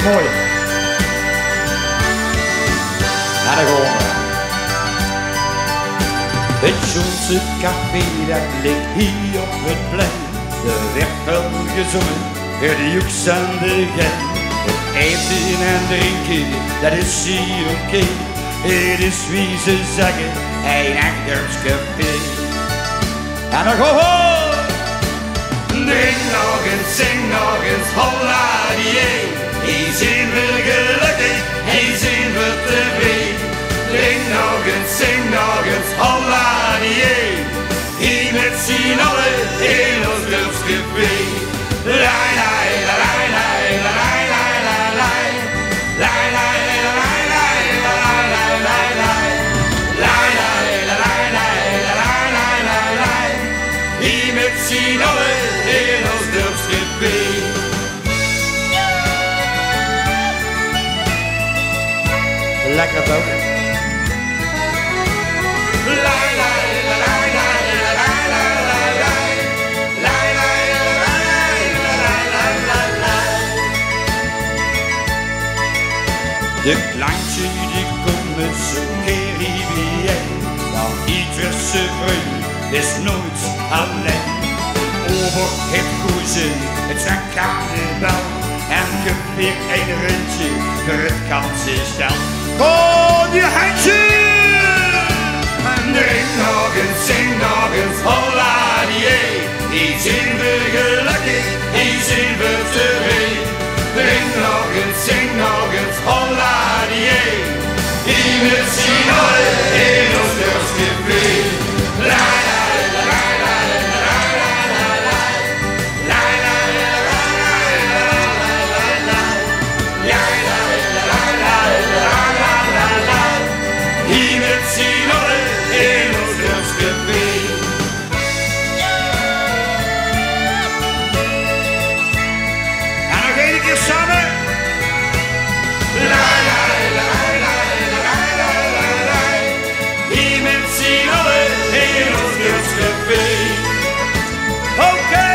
Mooi. Naar de grond. Het Johnse café dat ligt hier op het plein. Er werd wel gezongen, het joeks aan de gen. Het eten en drinken, dat is hier oké. Het is wie ze zeggen, een achterscafé. En dan go! Drink nog eens, zing nog eens, holla die. Hier zijn we gelukkig, hier zijn we tevreden. Drink nog eens, zing nog eens, holla die. Hier met z'n allen in ons dorpscafé. Lai lai la lai lai la lai lai la lai. Lai lai la lai lai la lai lai lai lai. Lai lai la lai lai la lai lai lai lai. Hier met z'n allen in ons dorpscafé. Lekker toch? Lai lai la lai lai la lai lai lai lai. Lai lai la lai la lai lai lai lai. De kleintjes die komen zo keer hier. Dan iedere vreugde is nooit alleen. Over het koezen, het zijn karneval. En geveer een rundje voor het kansenstel. Kom je handje! En drink nog eens, zing nog eens, holla die. Hier zijn we gelukkig, hier zijn we tevreden. Drink nog eens, zing nog eens, holla die. Hier met z'n allen in ons dorpscafé. Lai lai la lai lai la lai lai la lai. Lai lai la lai lai la lai lai lai. Lai lai la lai lai la lai lai lai. Hier met z'n allen in ons dorpscafé. En nog één keer samen. Lai lai la lai lai la lai lai la lai. Hier met z'n allen in ons dorpscafé. Oké.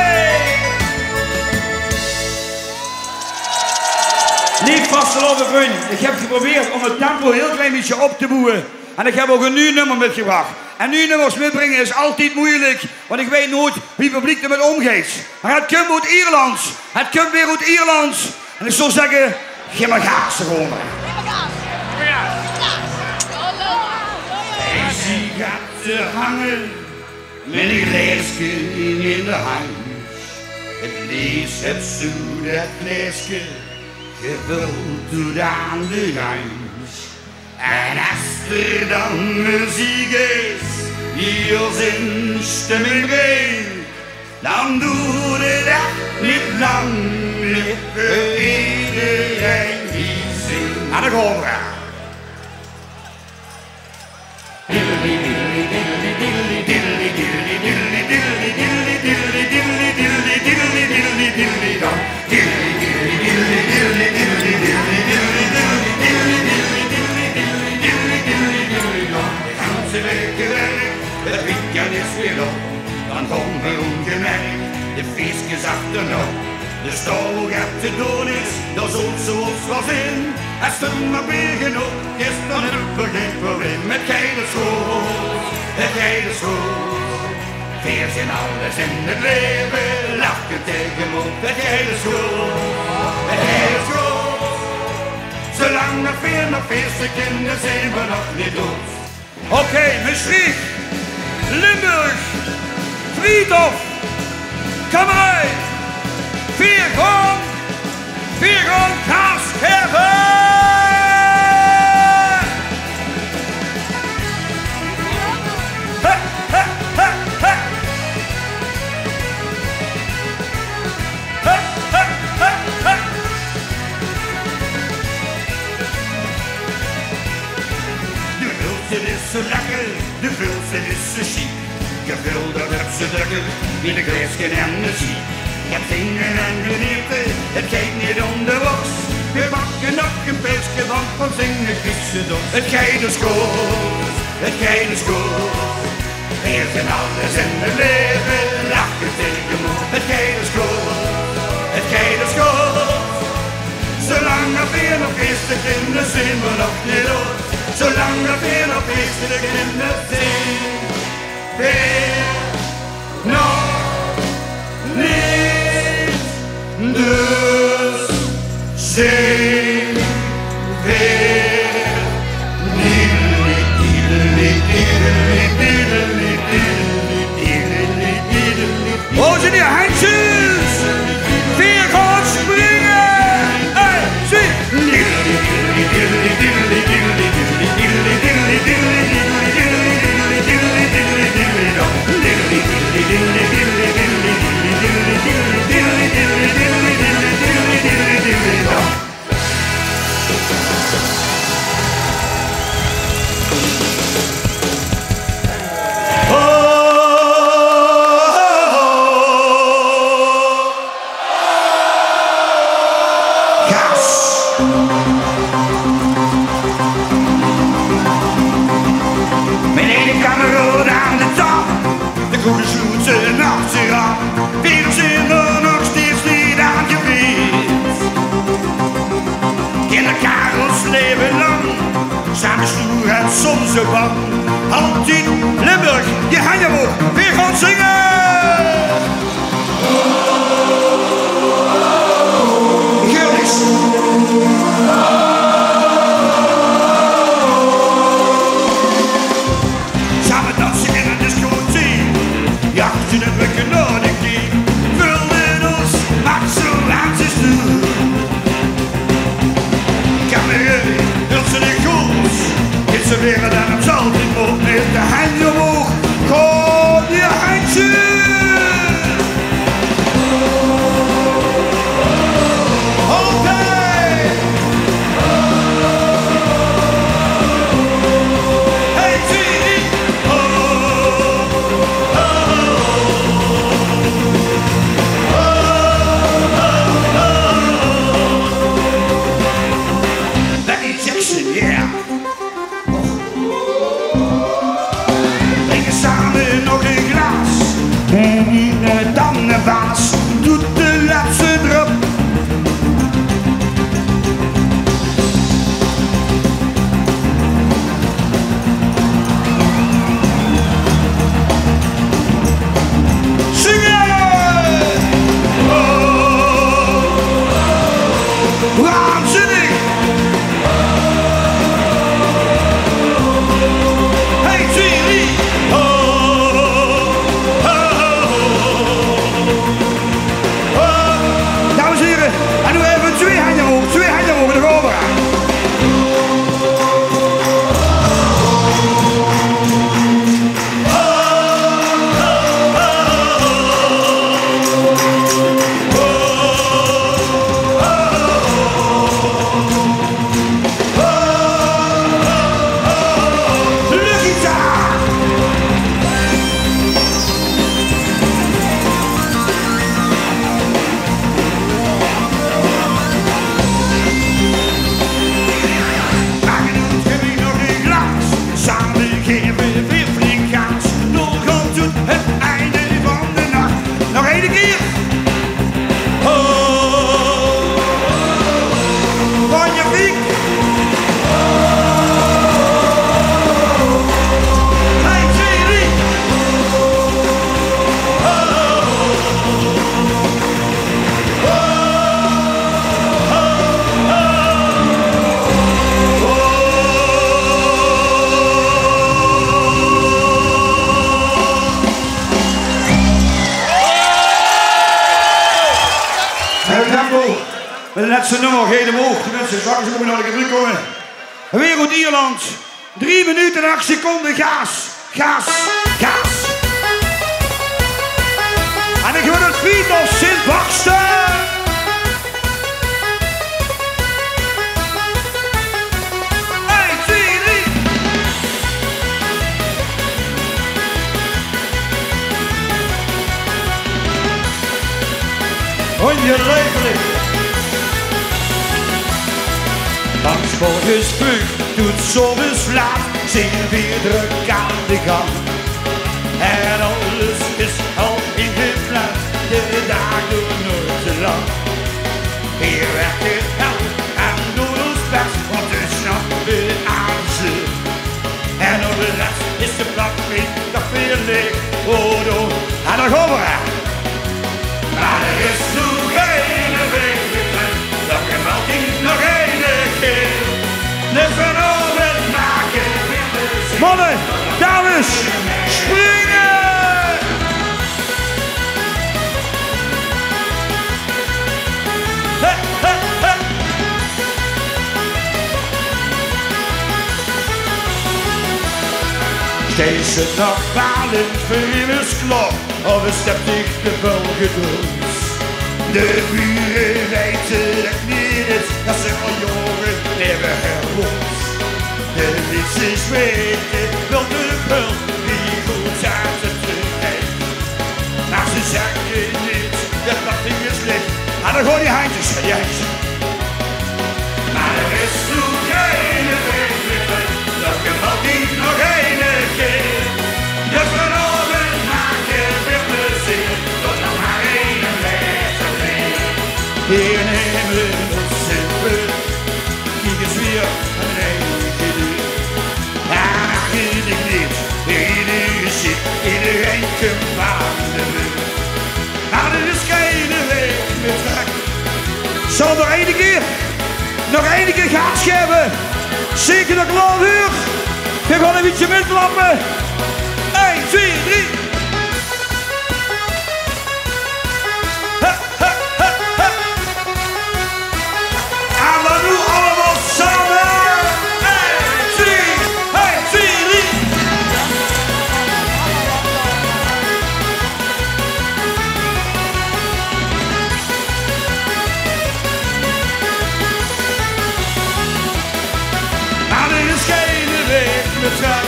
Lief vastelovende vriend, ik heb geprobeerd om het tempo heel klein beetje op te boeien. En ik heb ook een nieuw nummer metgebracht. En nieuwe nummers metbrengen is altijd moeilijk, want ik weet nooit wie het publiek ermee omgeeft. Maar het komt uit Ierlands. Het komt weer uit Ierlands. En ik zou zeggen, geef maar gas gewoon. Hij gaat te hangen met een glaasje in de hand. Het lees het zo, dat glaasje, gevuld tot aan de rand. En als er dan muziek is, die ons instemming brengt, dan doe je dat niet lang meer voor iedereen die zingt. Aan de cobra. Het weekend is weer op, dan komen we ongemerkt de feestjes achterop. De stok op te doen is, dat zult zoals was in. Als er maar weer genoeg is, dan hebben we geen probleem. Met geile school, het geile school. Veers in alles in het leven, lachen tegenop. Het geile school, het geile school. Zolang er veel nog feesten kinderen zijn we nog niet dood. Oké, Maastricht, Limburg, Friedhof, Kamerij, Viergon, Kaaskerven! Het is zo lekker, de vulse is zo chic. Gevuld dat heb ze drukker, wie de grijsken en de ziek. Je hebt zingen en genieten, het gaat niet om de box. We bakken nog een feestje van zingen Griekse dos. Het geile school, het geile school. Eerst en alles in het leven, lachen tegen moe. Het geile school, het geile school. Zolang er weer nog is, de kinderen zien we nog niet dood. Zolang er weer nog is, de kinderen zien weer nog niet. Dus zing weer niet. Oh, zijn die handjes? Weer gaan springen! Hey, zie! Mijn ene kamerad aan de top, de goede sloeten achteraan. Weer zijn er nog steeds niet aangeweest. Ken elkaar ons leven lang, samen stoer en soms zo bang. Altijd Limburg, je handen omhoog, weer gaan zingen! Jachten en wekken naar de kie, vullen ons hart zo laat is toe. Kamerun, hult ze de goals, is ze weer dan het zal niet op met de handen omhoog. Kom je handje! Altijd! Hey, zie! Yeah. Drinken samen nog een glas. Dan een vaas. Doet de laatste drop. Zingen! Waanzinnig! En nu even twee handen omhoog, de over. Met het laatste nummer, Geen omhoog. De mensen, straks moeten we naar de rubriek komen. Wereld-Ierland, 3 minuten en 8 seconden, gas, gas, gas. En ik wil het Piet of Sint Baxter. Ongelooflijk. Langs morgens vroeg, doet zomers laat, zingen weer druk aan de gang. En alles is al ingepland, de dagen nooit te lang. Hier werkt het hel. Mannen, dames, springen! Deze dag balen famous klok, of een stap dicht de Belgedoos. De buren weten dat niet, dat ze al jongen hebben herloos. De fietsers weten wel de pul die goed uit het terug. Maar ze zeggen niet, dat dat ding is licht. En dan gooi je handjes, juist. Maar er is nog geen weg meer, dat kan ook niet nog één keer. De verloren maken weer plezier, tot nog maar één wedstrijd. Hier nemen ons in put, kijk eens weer een eigen duur. Daar vind ik niet, iedereen zit, iedereen komt aan de muur. Maar er is geen weg meer terug. Zal nog één keer gas geven. Zeker nog een half uur. Ik ga gewoon een beetje metklappen. 1, 2, 3. En dan nu allemaal samen. 1, 2, 3. Maar er is geen weg meer terug.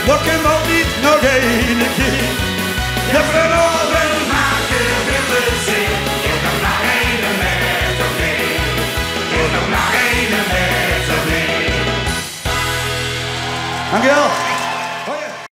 Dat kan ook niet nog één keer. De verloren maken weer plezier. Doe nog maar één met of meer. Doe nog maar één met of meer. Dankjewel.